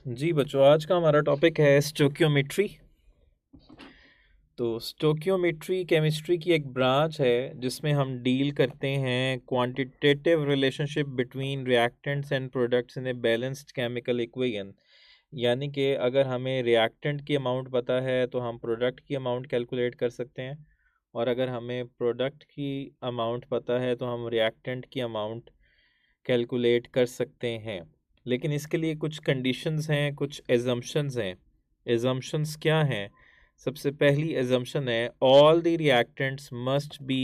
जी बच्चों, आज का हमारा टॉपिक है स्टोकियोमेट्री। तो स्टोकियोमेट्री केमिस्ट्री की एक ब्रांच है जिसमें हम डील करते हैं quantitative relationship between reactants and products in a balanced chemical equation. यानी कि अगर हमें रिएक्टेंट की अमाउंट पता है तो हम प्रोडक्ट की अमाउंट कैलकुलेट कर सकते हैं, और अगर हमें प्रोडक्ट की अमाउंट पता है तो हम रिएक्टेंट की अमाउंट कैलकुलेट कर सकते हैं। लेकिन इसके लिए कुछ कंडीशंस हैं, कुछ एजम्पशंस हैं। एजम्पशंस क्या हैं? सबसे पहली एजम्पशन है all the reactants must be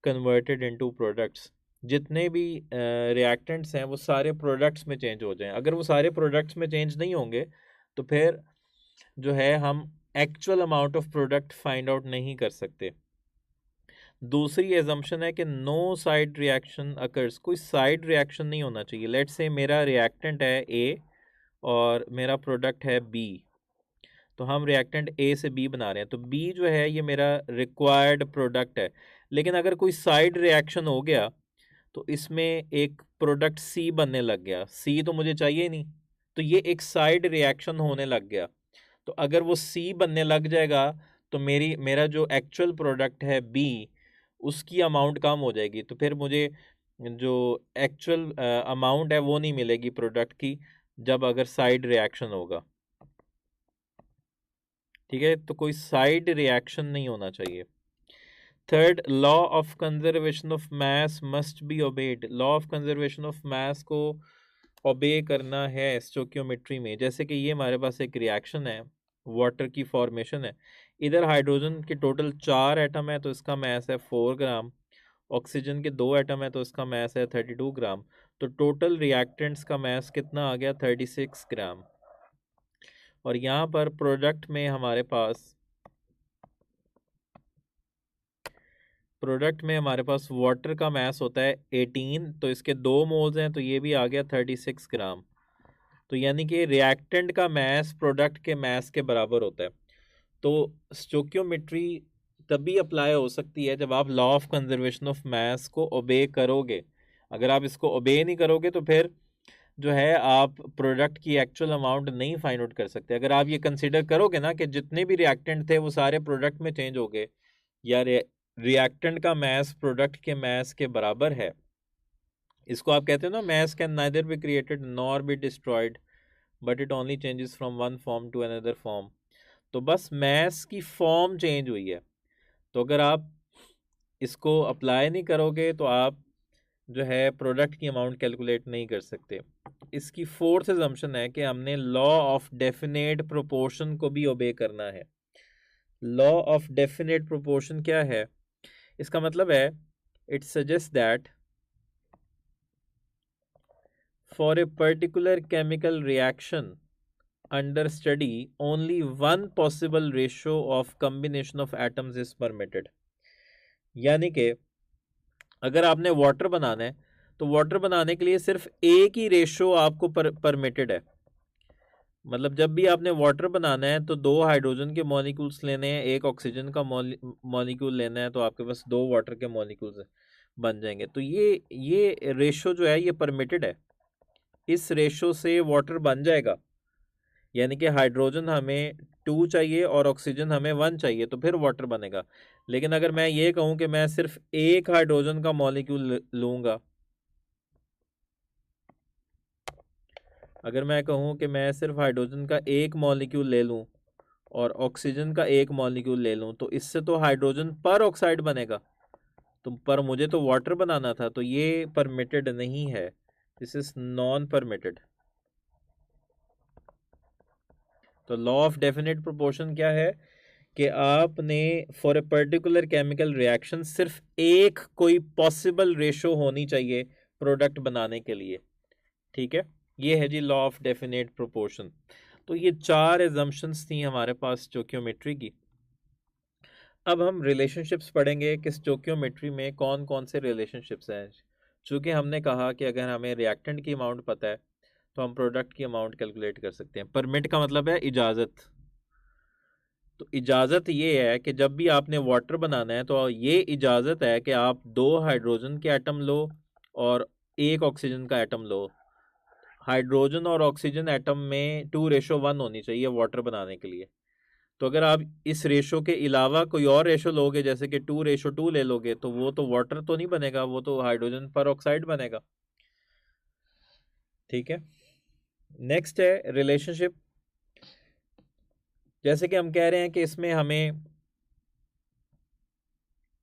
converted into products. जितने भी रिएक्टेंट्स हैं वो सारे प्रोडक्ट्स में चेंज हो जाएं। अगर वो सारे प्रोडक्ट्स में चेंज नहीं होंगे तो फिर जो है हम actual amount of product find out नहीं कर सकते। दूसरी एजम्पशन है कि नो साइड रिएक्शन अकर्स। कोई साइड रिएक्शन नहीं होना चाहिए। लेट्स से मेरा रिएक्टेंट है ए और मेरा प्रोडक्ट है बी, तो हम रिएक्टेंट ए से बी बना रहे हैं, तो बी जो है ये मेरा रिक्वायर्ड प्रोडक्ट है। लेकिन अगर कोई साइड रिएक्शन हो गया तो इसमें एक प्रोडक्ट सी बनने लग गया। सी तो मुझे चाहिए ही नहीं, तो ये एक साइड रिएक्शन होने लग गया। तो अगर वो सी बनने लग जाएगा तो मेरा जो एक्चुअल प्रोडक्ट है बी, उसकी अमाउंट कम हो जाएगी। तो फिर मुझे जो एक्चुअल अमाउंट है वो नहीं मिलेगी प्रोडक्ट की, जब अगर साइड रिएक्शन होगा। ठीक है, तो कोई साइड रिएक्शन नहीं होना चाहिए। Third, law of conservation of mass must be obeyed. Law of conservation of mass को ओबे करना है स्टोकियोमेट्री में। जैसे कि ये हमारे पास एक रिएक्शन है, वाटर की फॉर्मेशन है। इधर हाइड्रोजन के टोटल 4 एटम है तो इसका मास है 4 ग्राम। ऑक्सीजन के 2 एटम है तो इसका मास है 32 ग्राम। तो टोटल रिएक्टेंट्स का मास कितना आ गया? 36 ग्राम। और यहाँ पर प्रोडक्ट में हमारे पास वाटर का मास होता है 18, तो इसके 2 मोल्स हैं तो ये भी आ गया 36 ग्राम। तो यानी कि रिएक्टेंट का मास प्रोडक्ट के मास के बराबर होता है। तो स्टोकियोमेट्री तभी अप्लाई हो सकती है जब आप law of conservation of mass को ओबे करोगे। अगर आप इसको ओबे नहीं करोगे तो फिर जो है आप प्रोडक्ट की एक्चुअल अमाउंट नहीं फाइंड आउट कर सकते। अगर आप ये कंसिडर करोगे ना कि जितने भी रिएक्टेंट थे वो सारे प्रोडक्ट में चेंज हो गए, या रिएक्टेंट का मास प्रोडक्ट के मास के बराबर है, इसको आप कहते हो ना, mass can neither be created nor be destroyed but it only changes from one form to another form. तो बस मास की फॉर्म चेंज हुई है। तो अगर आप इसको अप्लाई नहीं करोगे तो आप जो है प्रोडक्ट की अमाउंट कैलकुलेट नहीं कर सकते। इसकी फोर्थ असम्पशन है कि हमने लॉ ऑफ डेफिनेट प्रोपोर्शन को भी ओबे करना है। लॉ ऑफ डेफिनेट प्रोपोर्शन क्या है? इसका मतलब है it suggest that for a particular chemical reaction under study only one possible ratio of combination of atoms is permitted। यानी कि अगर आपने वाटर बनाना है तो वाटर बनाने के लिए सिर्फ एक ही रेशो आपको परमिटेड है। मतलब जब भी आपने वाटर बनाना है तो 2 हाइड्रोजन के मॉलिक्यूल्स लेने हैं, एक ऑक्सीजन का मॉलिक्यूल लेना है, तो आपके पास 2 वाटर के मॉलिक्यूल्स बन जाएंगे। तो ये रेशो जो है ये परमिटेड है। इस रेशो से वाटर बन जाएगा। यानी कि हाइड्रोजन हमें 2 चाहिए और ऑक्सीजन हमें 1 चाहिए, तो फिर वाटर बनेगा। लेकिन अगर मैं ये कहूँ कि मैं सिर्फ एक हाइड्रोजन का मॉलिक्यूल लूँगा, अगर मैं कहूँ कि मैं सिर्फ हाइड्रोजन का एक मॉलिक्यूल ले लूँ और ऑक्सीजन का एक मॉलिक्यूल ले लूँ, तो इससे तो हाइड्रोजन पर ऑक्साइड बनेगा। तो पर मुझे तो वाटर बनाना था, तो ये परमिटेड नहीं है। This is non permitted. तो लॉ ऑफ डेफिनेट प्रोपोर्शन क्या है कि आपने for a particular chemical reaction सिर्फ एक कोई पॉसिबल रेशो होनी चाहिए प्रोडक्ट बनाने के लिए। ठीक है, ये है जी लॉ ऑफ डेफिनेट प्रोपोर्शन। तो ये 4 एजम्पशंस थी हमारे पास स्टोकियोमेट्री की। अब हम रिलेशनशिप्स पढ़ेंगे कि स्टोकियोमेट्री में कौन कौन से रिलेशनशिप्स हैं। चूँकि हमने कहा कि अगर हमें रिएक्टेंट की अमाउंट पता है तो हम प्रोडक्ट की अमाउंट कैलकुलेट कर सकते हैं। परमिट का मतलब है इजाज़त। तो इजाज़त ये है कि जब भी आपने वाटर बनाना है तो ये इजाज़त है कि आप 2 हाइड्रोजन के एटम लो और एक ऑक्सीजन का एटम लो। हाइड्रोजन और ऑक्सीजन एटम में 2:1 होनी चाहिए वाटर बनाने के लिए। तो अगर आप इस रेशो के अलावा कोई और रेशो लोगे, जैसे कि 2:2 ले लोगे, तो वो तो वाटर तो नहीं बनेगा, वो तो हाइड्रोजन पर ऑक्साइड बनेगा। ठीक है, नेक्स्ट है रिलेशनशिप। जैसे कि हम कह रहे हैं कि इसमें हमें,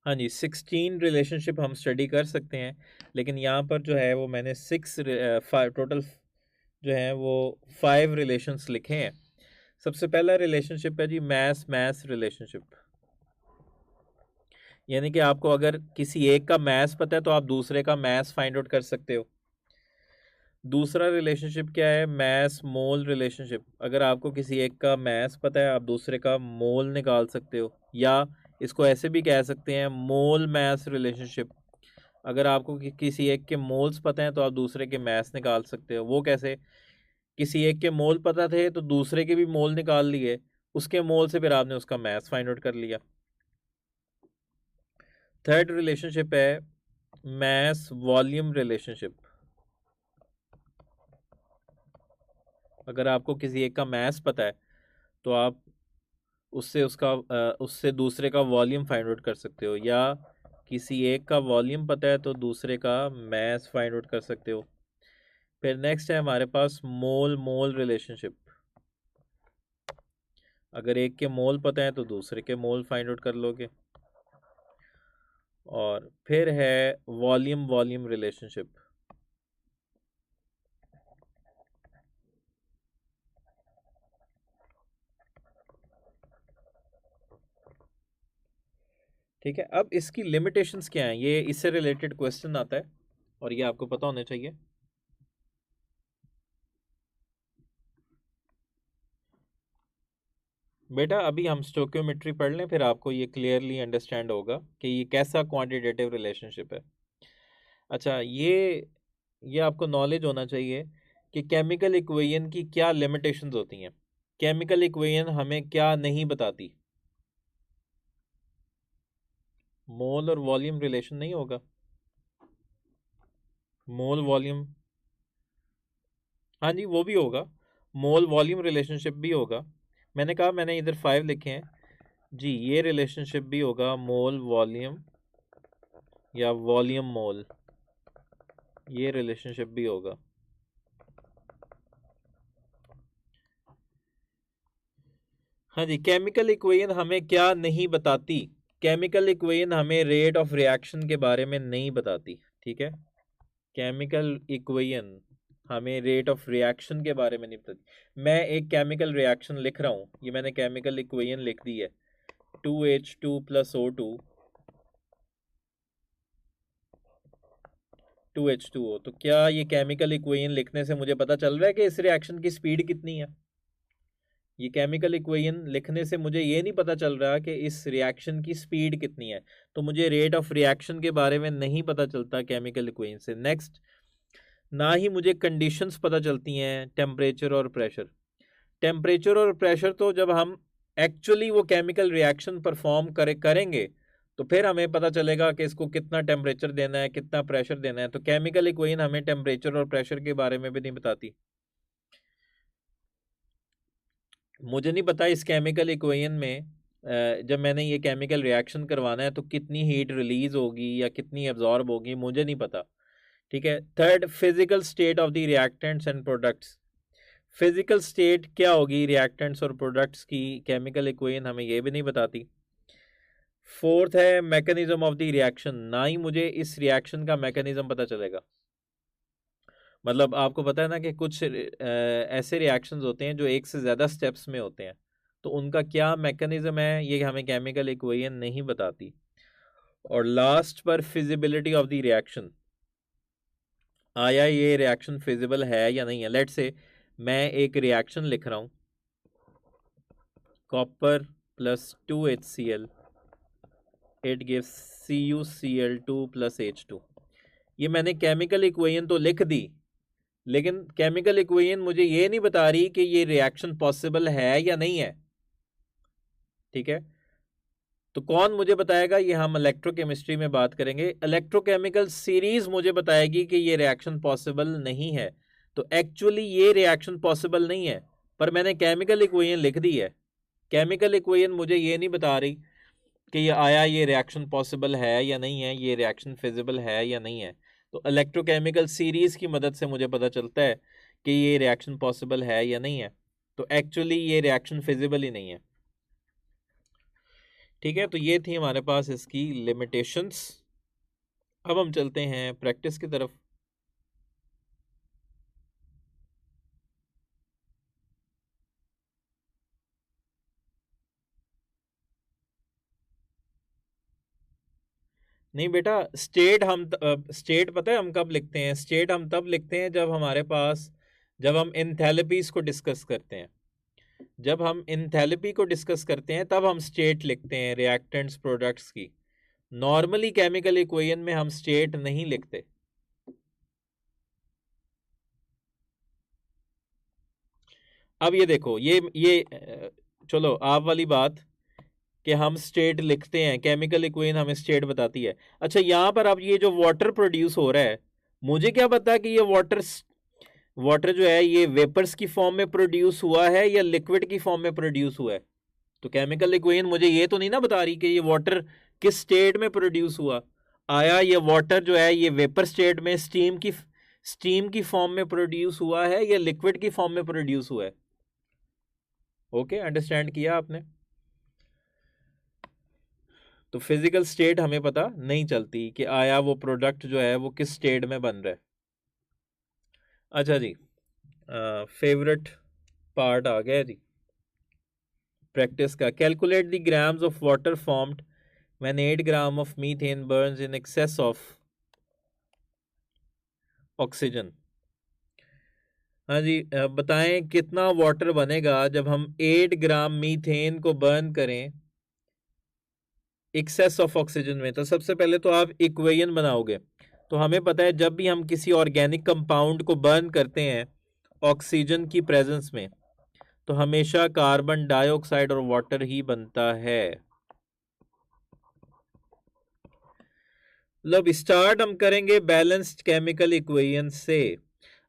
हाँ जी, 16 रिलेशनशिप हम स्टडी कर सकते हैं, लेकिन यहाँ पर जो है वो मैंने 6 टोटल जो है वो 5 रिलेशंस लिखे हैं। सबसे पहला रिलेशनशिप है जी मैस मैस रिलेशनशिप, यानी कि आपको अगर किसी एक का मैस पता है तो आप दूसरे का मैस फाइंड आउट कर सकते हो। दूसरा रिलेशनशिप क्या है, मैस मोल रिलेशनशिप। अगर आपको किसी एक का मैस पता है आप दूसरे का मोल निकाल सकते हो, या इसको ऐसे भी कह सकते हैं मोल मैस रिलेशनशिप। अगर आपको किसी एक के मोल्स पता है तो आप दूसरे के मैस निकाल सकते हो। वो कैसे, किसी एक के मोल पता थे तो दूसरे के भी मोल निकाल लिए, उसके मोल से फिर आपने उसका मैस फाइंड आउट कर लिया। थर्ड रिलेशनशिप है मैस वॉल्यूम रिलेशनशिप। अगर आपको किसी एक का मैस पता है तो आप उससे दूसरे का वॉल्यूम फाइंड आउट कर सकते हो, या किसी एक का वॉल्यूम पता है तो दूसरे का मैस फाइंड आउट कर सकते हो। फिर नेक्स्ट है हमारे पास मोल मोल रिलेशनशिप। अगर एक के मोल पता है तो दूसरे के मोल फाइंड आउट कर लोगे। और फिर है वॉल्यूम वॉल्यूम रिलेशनशिप। ठीक है, अब इसकी लिमिटेशंस क्या हैं, ये इससे रिलेटेड क्वेश्चन आता है और ये आपको पता होना चाहिए। बेटा अभी हम स्टोकियोमेट्री पढ़ लें, फिर आपको ये क्लियरली अंडरस्टैंड होगा कि ये कैसा क्वांटिटेटिव रिलेशनशिप है। अच्छा, ये आपको नॉलेज होना चाहिए कि केमिकल इक्वेशन की क्या लिमिटेशंस होती हैं। केमिकल इक्वेशन हमें क्या नहीं बताती। मोल और वॉल्यूम रिलेशन नहीं होगा, मोल वॉल्यूम, हाँ जी वो भी होगा, मोल वॉल्यूम रिलेशनशिप भी होगा। मैंने कहा, मैंने इधर 5 लिखे हैं जी, ये रिलेशनशिप भी होगा मोल वॉल्यूम या वॉल्यूम मोल, ये रिलेशनशिप भी होगा। हाँ जी, केमिकल इक्वेशन हमें क्या नहीं बताती, केमिकल इक्वेशन हमें रेट ऑफ रिएक्शन के बारे में नहीं बताती। ठीक है, केमिकल इक्वेशन हमें रेट ऑफ रिएक्शन के बारे में नहीं बताती। मैं एक केमिकल रिएक्शन लिख रहा हूँ, ये मैंने केमिकल इक्वेशन लिख दी है 2H2 + O2 2H2O। तो क्या ये केमिकल इक्वेशन लिखने से मुझे पता चल रहा है कि इस रिएक्शन की स्पीड कितनी है? ये केमिकल इक्वेशन लिखने से मुझे ये नहीं पता चल रहा कि इस रिएक्शन की स्पीड कितनी है, तो मुझे रेट ऑफ रिएक्शन के बारे में नहीं पता चलता केमिकल इक्वेशन से। नेक्स्ट, ना ही मुझे कंडीशंस पता चलती हैं, टेम्परेचर और प्रेशर। टेम्परेचर और प्रेशर तो जब हम एक्चुअली वो केमिकल रिएक्शन परफॉर्म करेंगे तो फिर हमें पता चलेगा कि इसको कितना टेम्परेचर देना है, कितना प्रेशर देना है। तो केमिकल इक्वेशन हमें टेम्परेचर और प्रेशर के बारे में भी नहीं बताती। मुझे नहीं पता इस केमिकल इक्वेशन में जब मैंने ये केमिकल रिएक्शन करवाना है तो कितनी हीट रिलीज होगी या कितनी एब्जॉर्ब होगी, मुझे नहीं पता। ठीक है, third, physical state of the reactants and products. Physical state क्या होगी रिएक्टेंट्स और प्रोडक्ट्स की, केमिकल इक्वेशन हमें ये भी नहीं बताती। फोर्थ है मैकेनिज्म ऑफ द रिएक्शन, ना ही मुझे इस रिएक्शन का मैकेनिज्म पता चलेगा। मतलब आपको पता है ना कि कुछ ऐसे रिएक्शंस होते हैं जो एक से ज़्यादा स्टेप्स में होते हैं, तो उनका क्या मैकेनिज्म है ये हमें केमिकल इक्वेशन नहीं बताती। और लास्ट पर फिजिबिलिटी ऑफ द रिएक्शन, आया ये रिएक्शन फिजिबल है या नहीं है। लेट्स से मैं एक रिएक्शन लिख रहा हूँ, copper + 2HCl, it gives CuCl2 + H2। ये मैंने केमिकल इक्वेशन तो लिख दी, लेकिन केमिकल इक्वेशन मुझे ये नहीं बता रही कि ये रिएक्शन पॉसिबल है या नहीं है। ठीक है, तो कौन मुझे बताएगा, ये हम इलेक्ट्रोकेमिस्ट्री में बात करेंगे। इलेक्ट्रोकेमिकल सीरीज मुझे बताएगी कि ये रिएक्शन पॉसिबल नहीं है। तो एक्चुअली ये रिएक्शन पॉसिबल नहीं है, पर मैंने केमिकल इक्वेशन लिख दी है। केमिकल इक्वेशन मुझे ये नहीं बता रही कि ये रिएक्शन पॉसिबल है या नहीं है, ये रिएक्शन फिजिबल है या नहीं है। तो इलेक्ट्रोकेमिकल सीरीज की मदद से मुझे पता चलता है कि ये रिएक्शन पॉसिबल है या नहीं है। तो एक्चुअली ये रिएक्शन फिजिबल ही नहीं है। ठीक है, तो ये थी हमारे पास इसकी लिमिटेशंस। अब हम चलते हैं प्रैक्टिस की तरफ। नहीं बेटा, स्टेट पता है हम कब लिखते हैं? स्टेट हम तब लिखते हैं जब हम एंथैल्पीज को डिस्कस करते हैं। जब हम एंथैल्पी को डिस्कस करते हैं तब हम स्टेट लिखते हैं रिएक्टेंट्स प्रोडक्ट्स की। नॉर्मली केमिकल इक्वेशन में हम स्टेट नहीं लिखते। अब ये देखो, चलो आप वाली बात कि हम स्टेट लिखते हैं, केमिकल इक्वेशन हमें स्टेट बताती है। अच्छा, यहां पर अब ये जो वाटर प्रोड्यूस हो रहा है, मुझे क्या पता कि ये वाटर जो है ये वेपर्स की फॉर्म में प्रोड्यूस हुआ है या लिक्विड की फॉर्म में प्रोड्यूस हुआ है। तो केमिकल इक्वेशन मुझे ये तो नहीं ना बता रही कि ये वाटर किस स्टेट में प्रोड्यूस हुआ। आया ये वाटर जो है ये वेपर स्टेट में स्टीम की फॉर्म में प्रोड्यूस हुआ है या लिक्विड की फॉर्म में प्रोड्यूस हुआ है। ओके, अंडरस्टैंड किया आपने? तो फिजिकल स्टेट हमें पता नहीं चलती कि आया वो प्रोडक्ट जो है वो किस स्टेट में बन रहा है। अच्छा जी, फेवरेट पार्ट आ गया जी प्रैक्टिस का। Calculate the grams of water formed when 8 gram of methane Burns in excess of oxygen. हाँ जी, बताएं कितना वाटर बनेगा जब हम 8 ग्राम मीथेन को बर्न करें एक्सेस ऑफ ऑक्सीजन में। तो सबसे पहले तो आप इक्वेशन बनाओगे। तो हमें पता है जब भी हम किसी ऑर्गेनिक कंपाउंड को बर्न करते हैं ऑक्सीजन की प्रेजेंस में, तो हमेशा कार्बन डाइऑक्साइड और वाटर ही बनता है। मतलब स्टार्ट हम करेंगे बैलेंस्ड केमिकल इक्वेशन से।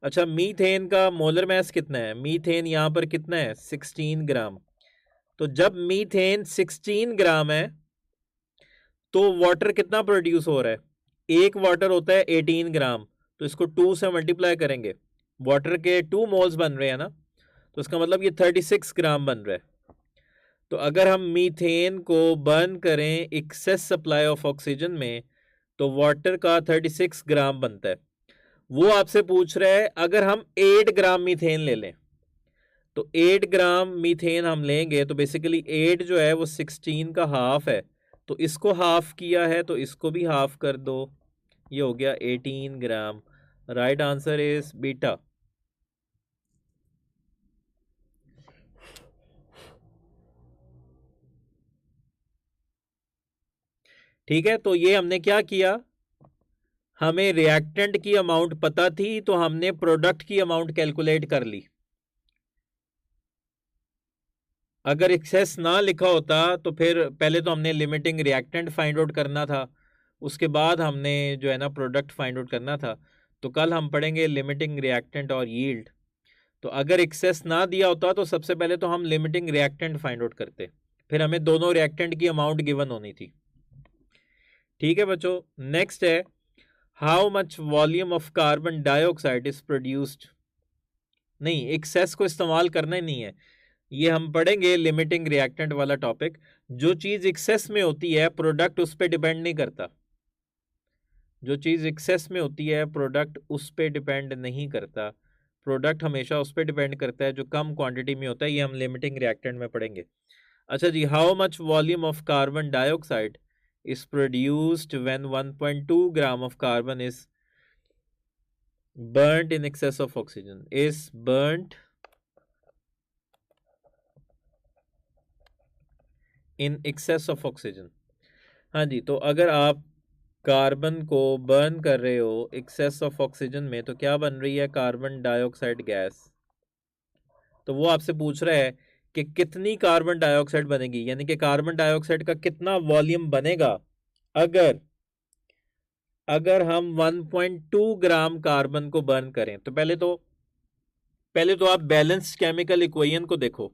अच्छा, मीथेन का मोलर मास कितना है? मीथेन यहां पर कितना है? 16 ग्राम। तो जब मीथेन 16 ग्राम है तो वाटर कितना प्रोड्यूस हो रहा है? एक वाटर होता है 18 ग्राम, तो इसको 2 से मल्टीप्लाई करेंगे। वाटर के 2 मोल्स बन रहे हैं ना, तो इसका मतलब ये 36 ग्राम बन रहा है। तो अगर हम मीथेन को बर्न करें एक्सेस सप्लाई ऑफ ऑक्सीजन में तो वाटर का 36 ग्राम बनता है। वो आपसे पूछ रहा है अगर हम 8 ग्राम मीथेन ले लें, तो 8 ग्राम मीथेन हम लेंगे तो बेसिकली 8 जो है वो 16 का हाफ है, तो इसको हाफ किया है तो इसको भी हाफ कर दो, ये हो गया 18 gram. Right answer is beta. ठीक है, तो ये हमने क्या किया, हमें रिएक्टेंट की अमाउंट पता थी तो हमने प्रोडक्ट की अमाउंट कैलकुलेट कर ली। अगर एक्सेस ना लिखा होता तो फिर पहले तो हमने लिमिटिंग रिएक्टेंट फाइंड आउट करना था, उसके बाद हमने जो है ना प्रोडक्ट फाइंड आउट करना था। तो कल हम पढ़ेंगे लिमिटिंग रिएक्टेंट और यील्ड। तो अगर एक्सेस ना दिया होता तो सबसे पहले तो हम लिमिटिंग रिएक्टेंट फाइंड आउट करते, फिर हमें दोनों रिएक्टेंट की अमाउंट गिवन होनी थी। ठीक है बच्चों, नेक्स्ट है how much volume of carbon dioxide is produced. नहीं, एक्सेस को इस्तेमाल करना ही नहीं है, ये हम पढ़ेंगे लिमिटिंग रिएक्टेंट वाला टॉपिक। जो चीज एक्सेस में होती है प्रोडक्ट उस पर डिपेंड नहीं करता। जो चीज एक्सेस में होती है प्रोडक्ट उस पर डिपेंड नहीं करता। प्रोडक्ट हमेशा उस पर डिपेंड करता है जो कम क्वांटिटी में होता है, ये हम लिमिटिंग रिएक्टेंट में पढ़ेंगे। अच्छा जी, how much volume of carbon dioxide is produced when 1.2 gram of carbon is burnt in excess of oxygen, is burnt in excess of oxygen। हाँ जी, तो अगर आप कार्बन को बर्न कर रहे हो एक्सेस ऑफ ऑक्सीजन में तो क्या बन रही है? Carbon dioxide gas. तो वो आपसे पूछ रहा है कि कितनी कार्बन डाइऑक्साइड बनेगी, यानी कि कार्बन डाइऑक्साइड का कितना वॉल्यूम बनेगा अगर हम 1.2 ग्राम कार्बन को बर्न करें। तो पहले तो पहले तो आप बैलेंस केमिकल इक्वेशन को देखो।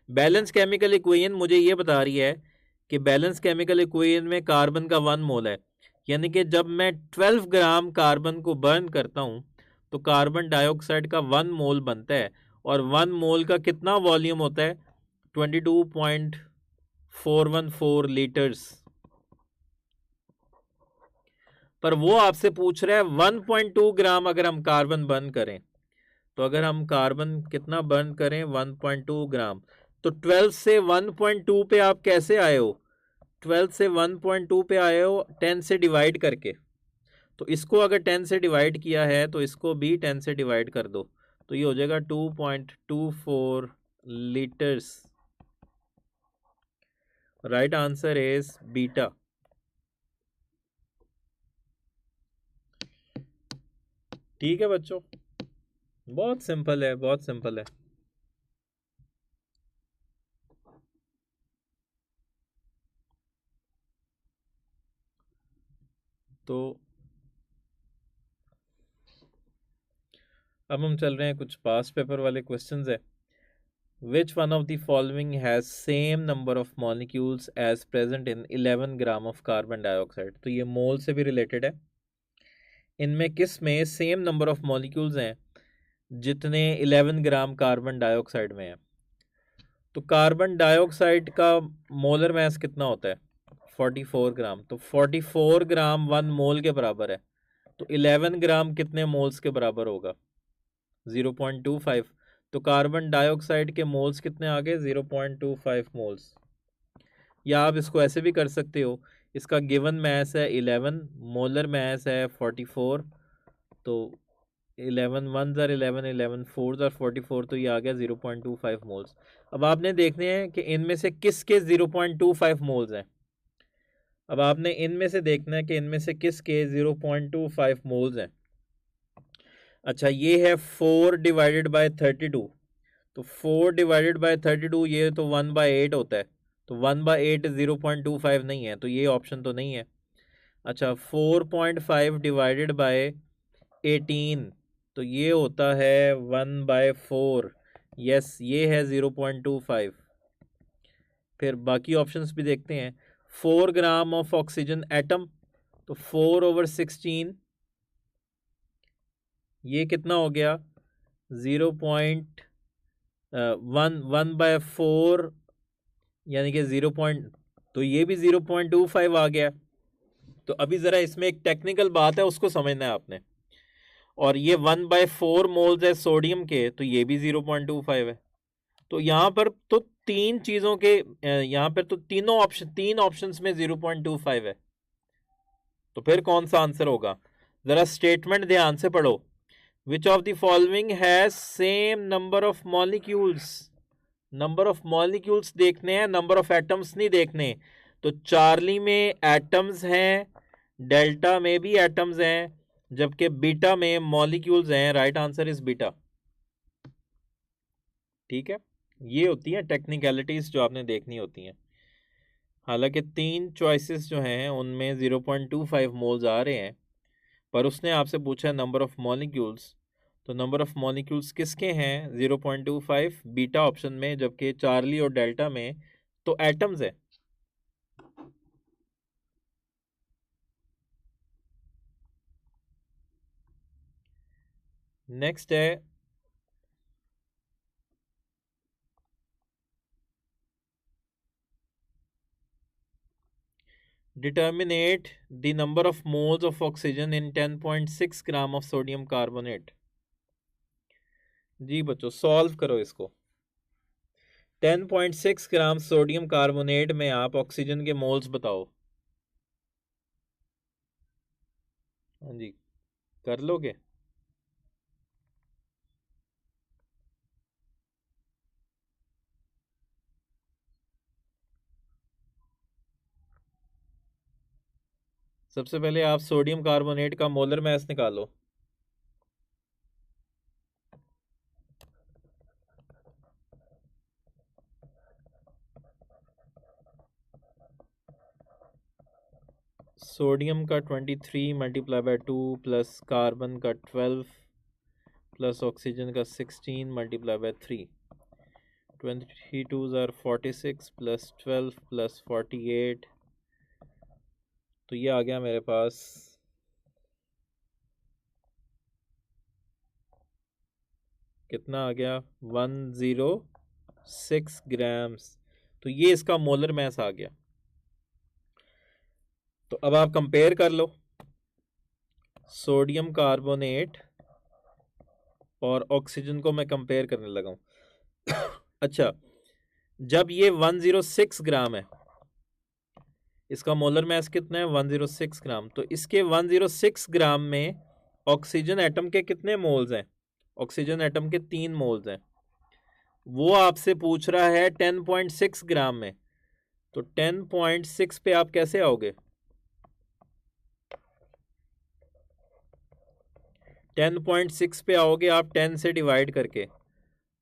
बैलेंस केमिकल इक्वेशन मुझे ये बता रही है कि बैलेंस केमिकल इक्वेशन में कार्बन का 1 मोल है, यानी कि जब मैं 12 ग्राम कार्बन को बर्न करता हूँ तो कार्बन डाइऑक्साइड का 1 मोल बनता है, और 1 मोल का कितना वॉल्यूम होता है? 22.414 लीटर्स। पर वो आपसे पूछ रहा है 1.2 ग्राम अगर हम कार्बन बर्न करें, तो अगर हम कार्बन कितना बर्न करें 1.2 ग्राम, तो 12 से 1.2 पे आप कैसे आए हो? 12 से 1.2 पे आए हो 10 से डिवाइड करके। तो इसको अगर 10 से डिवाइड किया है तो इसको भी 10 से डिवाइड कर दो, तो ये हो जाएगा 2.24 litres. Right answer is beta. ठीक है बच्चों, बहुत सिंपल है, बहुत सिंपल है। तो अब हम चल रहे हैं कुछ पास पेपर वाले क्वेश्चंस है। Which one of the following has same number of molecules as present in 11 gram of carbon dioxide? तो ये मोल से भी रिलेटेड है। इनमें किस में सेम नंबर ऑफ मॉलिक्यूल्स हैं जितने 11 ग्राम कार्बन डाइऑक्साइड में है? तो कार्बन डाइऑक्साइड का मोलर मास कितना होता है? 44 ग्राम। तो 44 ग्राम 1 मोल के बराबर है, तो 11 ग्राम कितने मोल्स के बराबर होगा? 0.25। तो कार्बन डाइऑक्साइड के मोल्स कितने आ गए? 0.25 मोल्स। या आप इसको ऐसे भी कर सकते हो, इसका गिवन मैस है 11, मोलर मैस है 44, तो 11 1 आर 11, 11 4 आर 44, तो ये आ गया 0.25 मोल्स। अब आपने देखने हैं कि इनमें से किसके 0.25 मोल्स हैं। अब आपने इनमें से देखना है कि इनमें से किसके 0.25 मोल्स हैं। अच्छा, ये है 4 डिवाइडेड बाय 32, तो 4 डिवाइडेड बाय 32 ये तो 1/8 होता है, तो 1/8 0.25 नहीं है, तो ये ऑप्शन तो नहीं है। अच्छा, 4.5 डिवाइडेड बाय 18, तो ये होता है 1/4। यस, ये है 0.25। फिर बाकी ऑप्शंस भी देखते हैं। 4 ग्राम ऑफ ऑक्सीजन एटम, तो 4/16, ये कितना हो गया? 1/4, यानी कि 0 पॉइंट, तो ये भी 0.25 आ गया। तो अभी ज़रा इसमें एक टेक्निकल बात है, उसको समझना है आपने। और ये 1/4 मोल्स है सोडियम के, तो ये भी 0.25 है। तो यहाँ पर तो तीन चीज़ों के, यहाँ पर तो तीन ऑप्शंस में 0.25 है, तो फिर कौन सा आंसर होगा? ज़रा स्टेटमेंट ध्यान से पढ़ो। Which of the following has same number of molecules. Number of molecules देखने हैं, नंबर ऑफ एटम्स नहीं देखने। तो चार्ली में एटम्स हैं, डेल्टा में भी एटम्स हैं, जबकि बीटा में मॉलिक्यूल्स हैं। Right answer is beta. ठीक है, ये होती हैं टेक्निकलिटीज जो आपने देखनी होती हैं। हालांकि तीन चॉइसेस जो हैं उनमें 0.25 मोल्स आ रहे हैं, पर उसने आपसे पूछा नंबर ऑफ मॉलिक्यूल्स, तो नंबर ऑफ मॉलिक्यूल्स किसके हैं 0.25? बीटा ऑप्शन में, जबकि चार्ली और डेल्टा में तो एटम्स है। नेक्स्ट है determine the number of moles of oxygen in 10.6 gram of sodium carbonate. जी बच्चों, सॉल्व करो इसको। 10.6 ग्राम सोडियम कार्बोनेट में आप ऑक्सीजन के मोल्स बताओ। हाँ जी, कर लोगे? सबसे पहले आप सोडियम कार्बोनेट का मोलर मास निकालो। सोडियम का 23 मल्टीप्लाई बाय 2 प्लस कार्बन का 12 प्लस ऑक्सीजन का 16 multiply by 3, 23 2s are 46 plus 12 plus 48, तो ये आ गया मेरे पास कितना आ गया 106 ग्राम्स। तो ये इसका मोलर मैस आ गया। तो अब आप कंपेयर कर लो सोडियम कार्बोनेट और ऑक्सीजन को मैं कंपेयर करने लगा हूं। अच्छा, जब ये 106 ग्राम है, इसका मोलर मैस कितना है 106 ग्राम, तो इसके 106 ग्राम में ऑक्सीजन एटम के कितने मोल्स हैं? ऑक्सीजन एटम के 3 मोल्स हैं। वो आपसे पूछ रहा है 10.6 ग्राम में, तो 10.6 पे आप कैसे आओगे? 10.6 पे आओगे आप 10 से डिवाइड करके,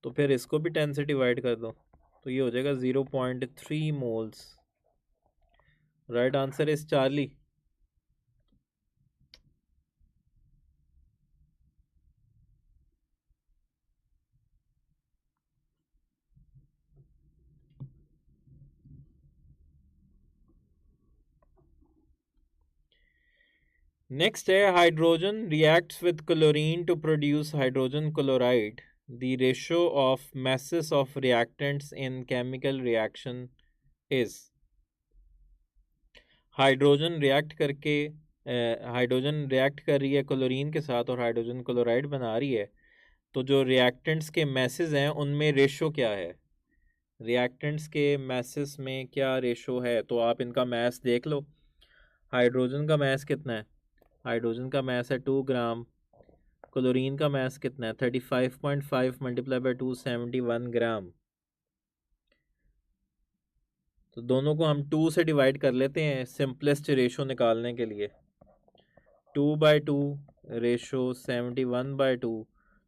तो फिर इसको भी 10 से डिवाइड कर दो, तो ये हो जाएगा 0.3 moles. Right answer is Charlie. Next है hydrogen reacts with chlorine to produce hydrogen chloride, the ratio of masses of reactants in chemical reaction is। Hydrogen react करके हाइड्रोजन रिएक्ट कर रही है क्लोरीन के साथ और हाइड्रोजन क्लोराइड बना रही है, तो जो रिएक्टेंट्स के मैसेज हैं उनमें रेशो क्या है? रिएक्टेंट्स के मैसेज में क्या रेशो है? तो आप इनका मैस देख लो। हाइड्रोजन का मैस कितना है? हाइड्रोजन का मैस है 2 ग्राम। क्लोरीन का मैस कितना है 35.5 मल्टीप्लाई बाय 2 71 ग्राम। तो दोनों को हम 2 से डिवाइड कर लेते हैं सिंपलेस्ट रेशो निकालने के लिए। 2/2 रेशो 71/2,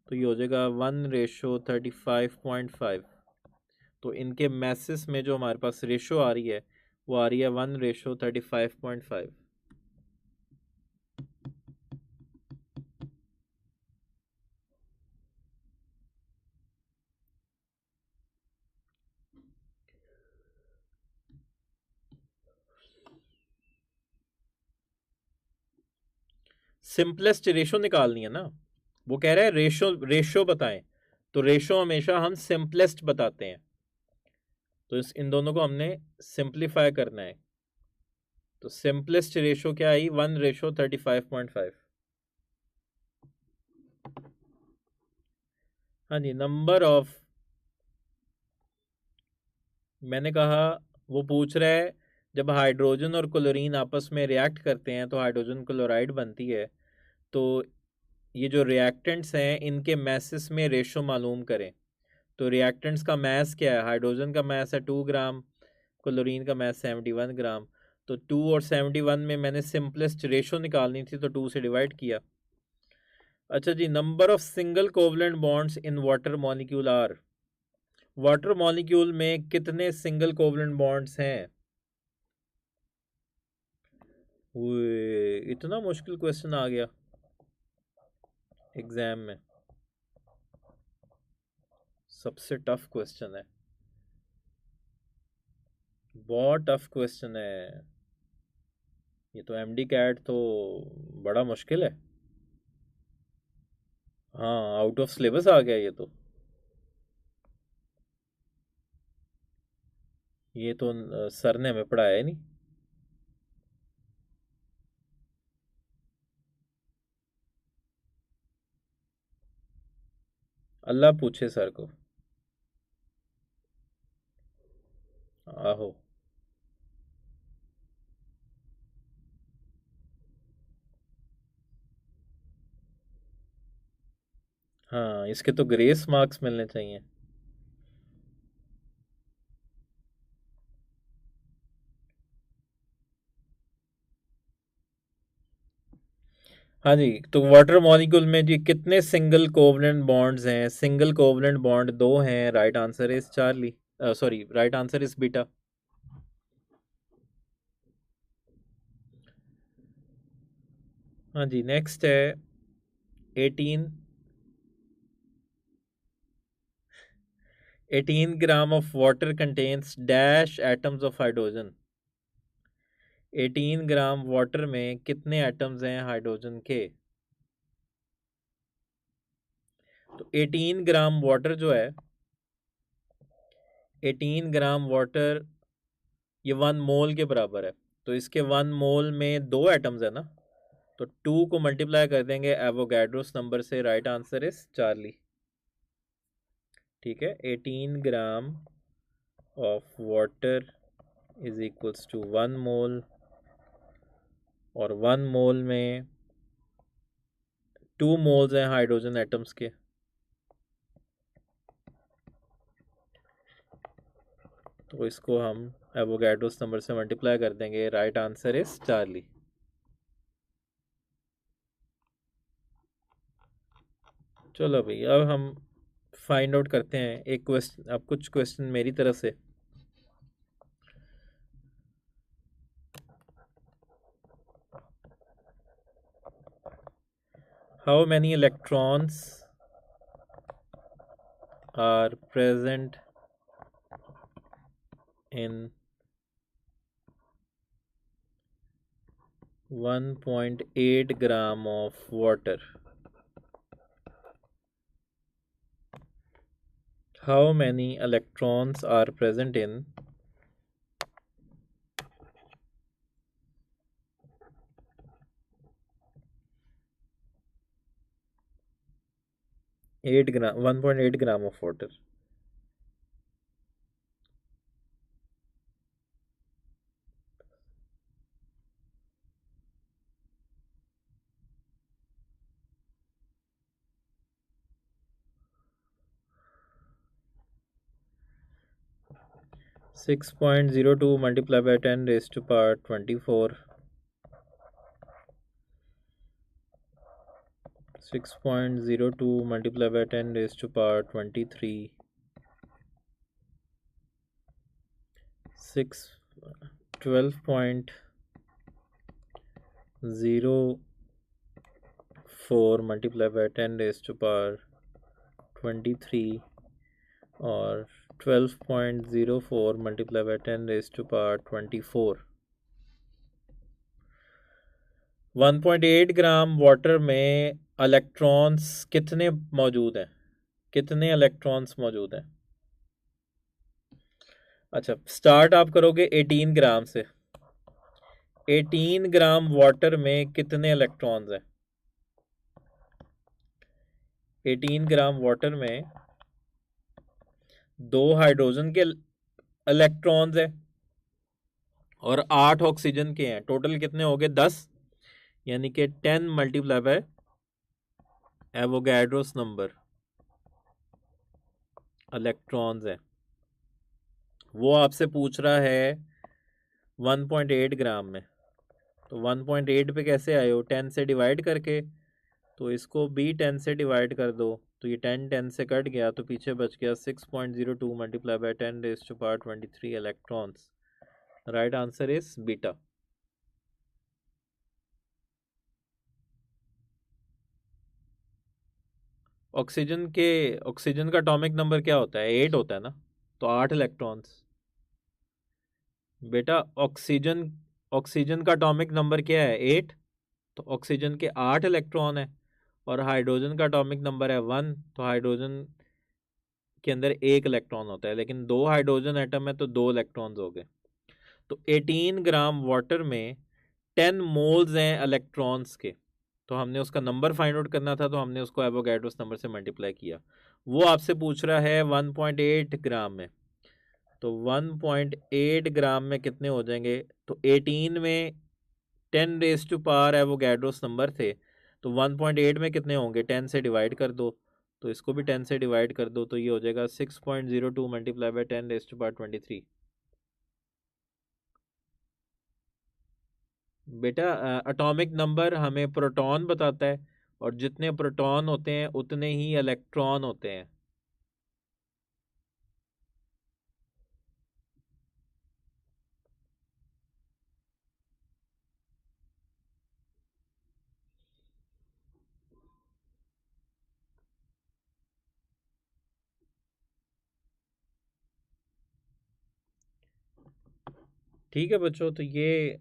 तो ये हो जाएगा 1:35.5। तो इनके मैसेस में जो हमारे पास रेशो आ रही है वो आ रही है 1:35.5। सिंपलेस्ट रेशो निकालनी है ना, वो कह रहा है रेशो रेशो बताएं, तो रेशो हमेशा हम सिंपलेस्ट बताते हैं, तो इन दोनों को हमने सिंप्लीफाई करना है। तो सिंपलेस्ट रेशो क्या आई 1:35.5। हाँ जी, नंबर ऑफ, मैंने कहा वो पूछ रहा है जब हाइड्रोजन और क्लोरीन आपस में रिएक्ट करते हैं तो हाइड्रोजन क्लोराइड बनती है, तो ये जो रिएक्टेंट्स हैं इनके मैसेस में रेशो मालूम करें। तो रिएक्टेंट्स का मैस क्या है? हाइड्रोजन का मैस है 2 ग्राम, क्लोरीन का मैस 71 ग्राम। तो 2 और 71 में मैंने सिंपलेस्ट रेशो निकालनी थी, तो 2 से डिवाइड किया। अच्छा जी, number of single covalent bonds in water molecule are. Water molecule में कितने सिंगल कोवलेंट बॉन्ड्स हैं? इतना मुश्किल क्वेश्चन आ गया एग्जाम में, सबसे टफ क्वेश्चन है, बहुत टफ क्वेश्चन है ये तो। एमडी कैट तो बड़ा मुश्किल है। हाँ, आउट ऑफ सिलेबस आ गया ये तो। ये तो सर ने हमें पढ़ाया ही नहीं। अल्लाह पूछे सर को। आहो। हाँ, इसके तो ग्रेस मार्क्स मिलने चाहिए। हाँ जी, तो वाटर मॉलिक्यूल में जी कितने सिंगल कोवलेंट बॉन्ड्स हैं? सिंगल कोवलेंट बॉन्ड 2 हैं। Right answer is Charlie, sorry, right answer is beta. हाँ जी, नेक्स्ट है 18। 18 gram of water contains dash atoms of hydrogen. 18 gram water में कितने एटम्स हैं हाइड्रोजन के? तो 18 ग्राम वाटर जो है, 18 ग्राम वाटर ये 1 मोल के बराबर है। तो इसके 1 मोल में 2 एटम्स है ना, तो 2 को मल्टीप्लाई कर देंगे एवोगैड्रोस नंबर से। Right answer is Charlie. ठीक है, 18 gram of water is equals to 1 mole, और 1 मोल में 2 मोल्स हैं हाइड्रोजन एटम्स के। तो इसको हम एवोगैड्रोस नंबर से मल्टीप्लाई कर देंगे। Right answer is Charlie. चलो भाई, अब हम फाइंड आउट करते हैं एक क्वेश्चन, अब कुछ क्वेश्चन मेरी तरफ से। How many electrons are present in 1.8 gram of water? How many electrons are present in 1.8 gram of water? Six point zero two multiplied by 10 raised to power 24. 6.02 multiplied by 10 raised to power 23. 12.04 multiplied by 10 raised to power 23, और 12.04 multiplied by 10 raised to power 24। 1.8 gram water में electrons कितने मौजूद हैं? कितने electrons मौजूद हैं? अच्छा, start आप करोगे 18 ग्राम से। 18 ग्राम वाटर में कितने इलेक्ट्रॉन्स हैं? 18 ग्राम वाटर में 2 हाइड्रोजन के इलेक्ट्रॉन्स हैं और 8 ऑक्सीजन के हैं। टोटल कितने हो गए? 10, यानी कि 10 multiply by Avogadro's number electrons हैं। वो आपसे पूछ रहा है 1.8 ग्राम में। तो 1.8 पे कैसे आए हो? 10 से डिवाइड करके। तो इसको भी 10 से डिवाइड कर दो, तो ये 10 से कट गया, तो पीछे बच गया 6.02 multiply by 10 raise to power 23 electrons. Right answer is beta. Oxygen का एटॉमिक नंबर क्या होता है? 8 होता है ना, तो 8 इलेक्ट्रॉन्स। बेटा, ऑक्सीजन का एटॉमिक नंबर क्या है? 8। तो ऑक्सीजन के 8 इलेक्ट्रॉन है, और हाइड्रोजन का एटॉमिक नंबर है 1। तो हाइड्रोजन के अंदर 1 इलेक्ट्रॉन होता है, लेकिन 2 हाइड्रोजन एटम है तो 2 इलेक्ट्रॉन्स हो गए। तो 18 ग्राम वाटर में 10 मोल्स हैं इलेक्ट्रॉन्स के। तो हमने उसका नंबर फाइंड आउट करना था, तो हमने उसको एवोगैड्रोस नंबर से मल्टीप्लाई किया। वो आपसे पूछ रहा है 1.8 ग्राम में। तो 1.8 ग्राम में कितने हो जाएंगे? तो 18 में 10 raise to power Avogadro's number थे, तो 1.8 में कितने होंगे? 10 से डिवाइड कर दो। तो इसको भी 10 से डिवाइड कर दो, तो ये हो जाएगा 6.02 multiply by 10 raise to power 23। बेटा, एटॉमिक नंबर हमें प्रोटॉन बताता है, और जितने प्रोटॉन होते हैं उतने ही इलेक्ट्रॉन होते हैं। ठीक है बच्चों, तो ये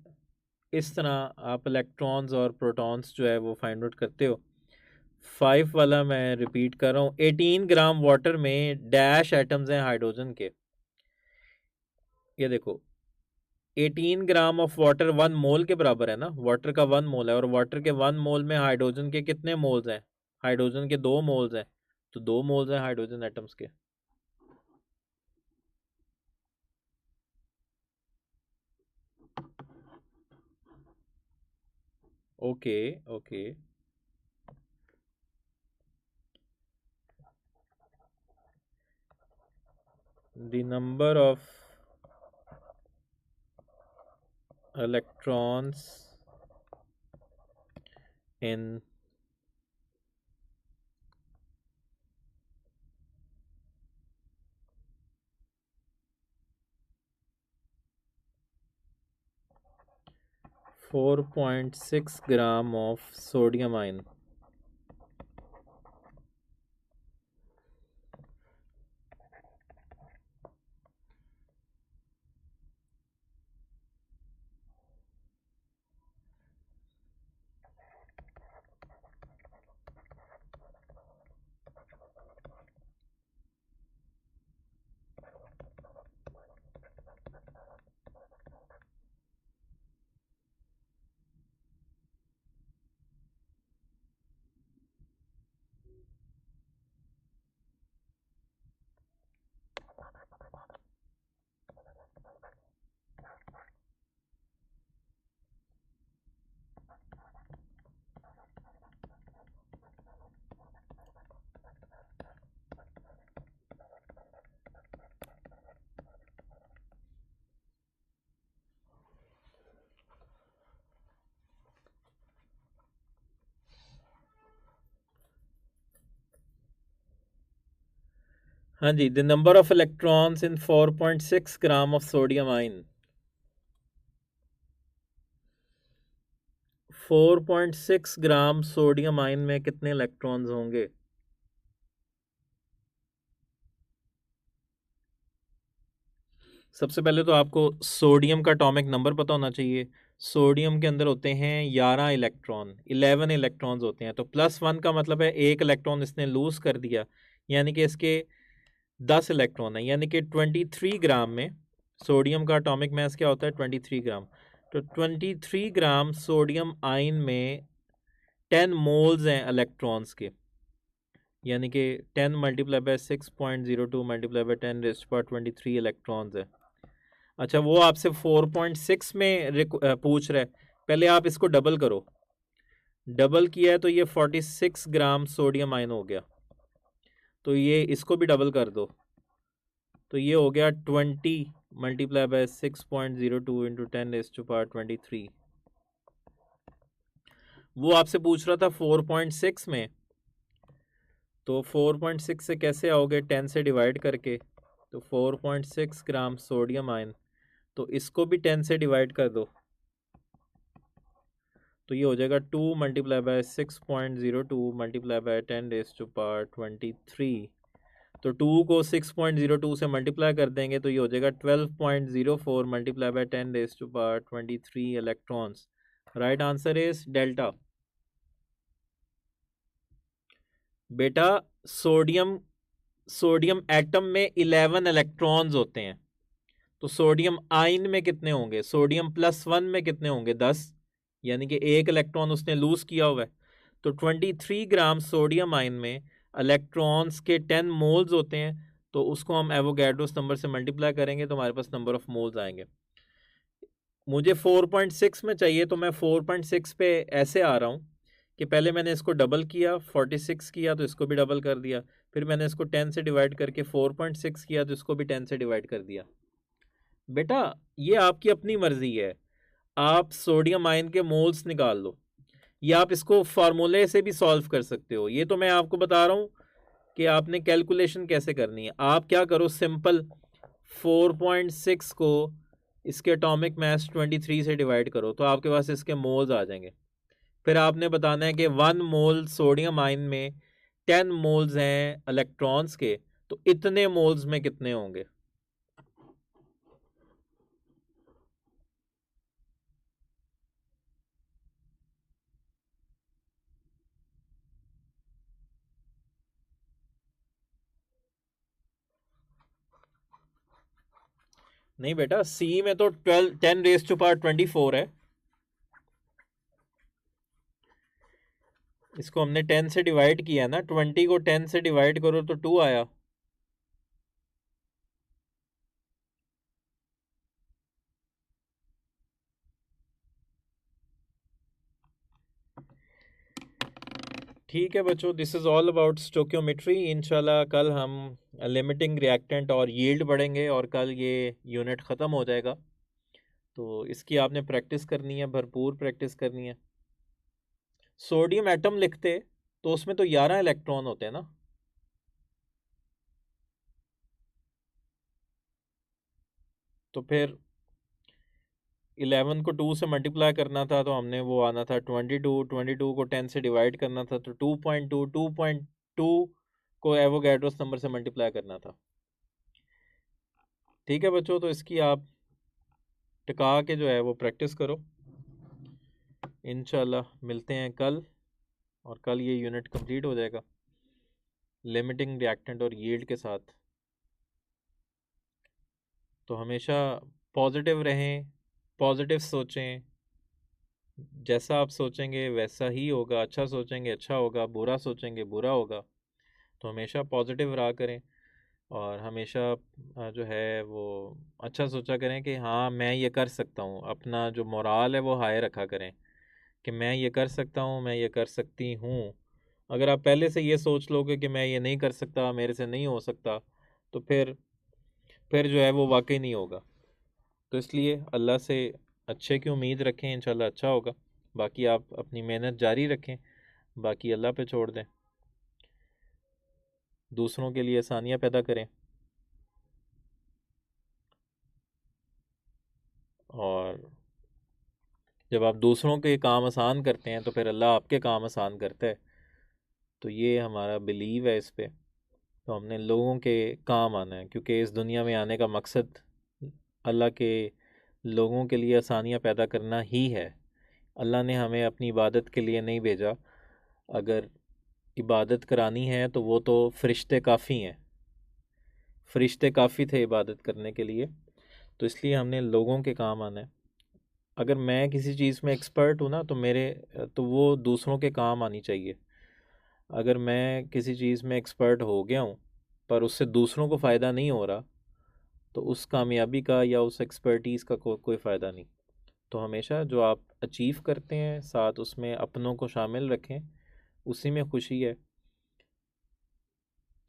इस तरह आप इलेक्ट्रॉन्स और प्रोटॉन्स जो है वो फाइंड आउट करते हो। 5 वाला मैं रिपीट कर रहा हूँ। 18 ग्राम वाटर में डैश एटम्स हैं हाइड्रोजन के। ये देखो, 18 ग्राम ऑफ वाटर 1 मोल के बराबर है ना, वाटर का 1 मोल है, और वाटर के 1 मोल में हाइड्रोजन के कितने मोल्स हैं? हाइड्रोजन के 2 मोल्स हैं, तो 2 मोल्स हैं हाइड्रोजन एटम्स के। Okay okay, the number of electrons in 4.6 gram of sodium ion. हाँ जी, the number of electrons in 4.6 gram of sodium ion. 4.6 gram sodium ion में कितने इलेक्ट्रॉन्स होंगे? सबसे पहले तो आपको सोडियम का एटॉमिक नंबर पता होना चाहिए। सोडियम के अंदर होते हैं 11 इलेक्ट्रॉन, 11 इलेक्ट्रॉन्स होते हैं। तो +1 का मतलब है एक इलेक्ट्रॉन इसने लूज कर दिया, यानी कि इसके 10 इलेक्ट्रॉन है, यानी कि 23 ग्राम में सोडियम का एटॉमिक मास क्या होता है? 23 ग्राम। तो 23 ग्राम सोडियम आयन में 10 मोल्स हैं इलेक्ट्रॉन्स के, यानी कि 10 multiply by 6.02 multiply bye 10⁻23 electrons है। अच्छा, वो आपसे 4.6 में पूछ रहा है, पहले आप इसको डबल करो। डबल किया है तो ये 46 ग्राम सोडियम आयन हो गया, तो ये इसको भी डबल कर दो, तो ये हो गया 20 मल्टीप्लाई बाय 6.02 इंटू 10⁻23। वो आपसे पूछ रहा था 4.6 में, तो 4.6 से कैसे आओगे? 10 से डिवाइड करके। तो 4.6 ग्राम सोडियम आयन, तो इसको भी 10 से डिवाइड कर दो, तो ये हो जाएगा 2 मल्टीप्लाई बाय 6.02 मल्टीप्लाई बाय 10⁻23। तो 2 को 6.02 से मल्टीप्लाई कर देंगे तो ये हो जाएगा 12.04 multiply by 10⁻23 electrons. Right answer is delta. बेटा, सोडियम एटम में 11 इलेक्ट्रॉन्स होते हैं, तो सोडियम आयन में कितने होंगे? सोडियम +1 में कितने होंगे? 10, यानी कि एक इलेक्ट्रॉन उसने लूज किया हुआ है। तो 23 ग्राम सोडियम आयन में इलेक्ट्रॉन्स के 10 मोल्स होते हैं, तो उसको हम एवोगैड्रोस नंबर से मल्टीप्लाई करेंगे तो हमारे पास नंबर ऑफ मोल्स आएंगे। मुझे 4.6 में चाहिए, तो मैं 4.6 पे ऐसे आ रहा हूँ कि पहले मैंने इसको डबल किया, 46 किया तो इसको भी डबल कर दिया, फिर मैंने इसको 10 से डिवाइड करके 4.6 किया तो इसको भी 10 से डिवाइड कर दिया। बेटा, ये आपकी अपनी मर्जी है, आप सोडियम आयन के मोल्स निकाल लो, या आप इसको फार्मूले से भी सॉल्व कर सकते हो। ये तो मैं आपको बता रहा हूँ कि आपने कैलकुलेशन कैसे करनी है। आप क्या करो, सिंपल 4.6 को इसके एटॉमिक मास 23 से डिवाइड करो, तो आपके पास इसके मोल्स आ जाएंगे। फिर आपने बताना है कि 1 मोल सोडियम आयन में 10 मोल्स हैं इलेक्ट्रॉन्स के, तो इतने मोल्स में कितने होंगे? नहीं बेटा, सी में तो 10⁻²4 है। इसको हमने 10 से डिवाइड किया ना, 20 को 10 से डिवाइड करो तो 2 आया। ठीक है बच्चों, this is all about stoichiometry. इंशाल्लाह कल हम लिमिटिंग रिएक्टेंट और यील्ड पढ़ेंगे, और कल ये यूनिट ख़त्म हो जाएगा। तो इसकी आपने प्रैक्टिस करनी है, भरपूर प्रैक्टिस करनी है। सोडियम एटम लिखते तो उसमें तो 11 इलेक्ट्रॉन होते हैं ना। तो फिर 11 को 2 से मल्टीप्लाई करना था तो हमने वो आना था 22, 22 को 10 से डिवाइड करना था तो 2.2, 2.2 को एवोगैड्रोस नंबर से मल्टीप्लाई करना था। ठीक है बच्चों, तो इसकी आप टिका के जो है वो प्रैक्टिस करो। इंशाल्लाह मिलते हैं कल, और कल ये यूनिट कंप्लीट हो जाएगा लिमिटिंग रिएक्टेंट और यील्ड के साथ। तो हमेशा पॉजिटिव रहें, पॉजिटिव सोचें, जैसा आप सोचेंगे वैसा ही होगा। अच्छा सोचेंगे अच्छा होगा, बुरा सोचेंगे बुरा होगा। तो हमेशा पॉजिटिव रहा करें, और हमेशा जो है वो अच्छा सोचा करें कि हाँ मैं ये कर सकता हूँ। अपना जो मोराल है वो हाई रखा करें कि मैं ये कर सकता हूँ, मैं ये कर सकती हूँ। अगर आप पहले से ये सोच लोगे कि मैं ये नहीं कर सकता, मेरे से नहीं हो सकता, तो फिर जो है वो वाकई नहीं होगा। तो इसलिए अल्लाह से अच्छे की उम्मीद रखें, इंशाल्लाह अच्छा होगा। बाकी आप अपनी मेहनत जारी रखें, बाकी अल्लाह पे छोड़ दें। दूसरों के लिए आसानियाँ पैदा करें, और जब आप दूसरों के काम आसान करते हैं तो फिर अल्लाह आपके काम आसान करता है। तो ये हमारा बिलीव है इस पे। तो हमने लोगों के काम आना है, क्योंकि इस दुनिया में आने का मकसद अल्लाह के लोगों के लिए आसानियाँ पैदा करना ही है। अल्लाह ने हमें अपनी इबादत के लिए नहीं भेजा। अगर इबादत करानी है तो वो तो फरिश्ते काफ़ी हैं, फरिश्ते काफ़ी थे इबादत करने के लिए। तो इसलिए हमने लोगों के काम आना है। अगर मैं किसी चीज़ में एक्सपर्ट हूँ ना तो वो दूसरों के काम आनी चाहिए। अगर मैं किसी चीज़ में एक्सपर्ट हो गया हूँ पर उससे दूसरों को फ़ायदा नहीं हो रहा, तो उस कामयाबी का या उस एक्सपर्टीज़ का कोई फ़ायदा नहीं। तो हमेशा जो आप अचीव करते हैं साथ उसमें अपनों को शामिल रखें, उसी में खुशी है।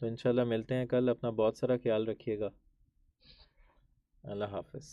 तो इंशाल्लाह मिलते हैं कल। अपना बहुत सारा ख्याल रखिएगा। अल्लाह हाफ़िज़।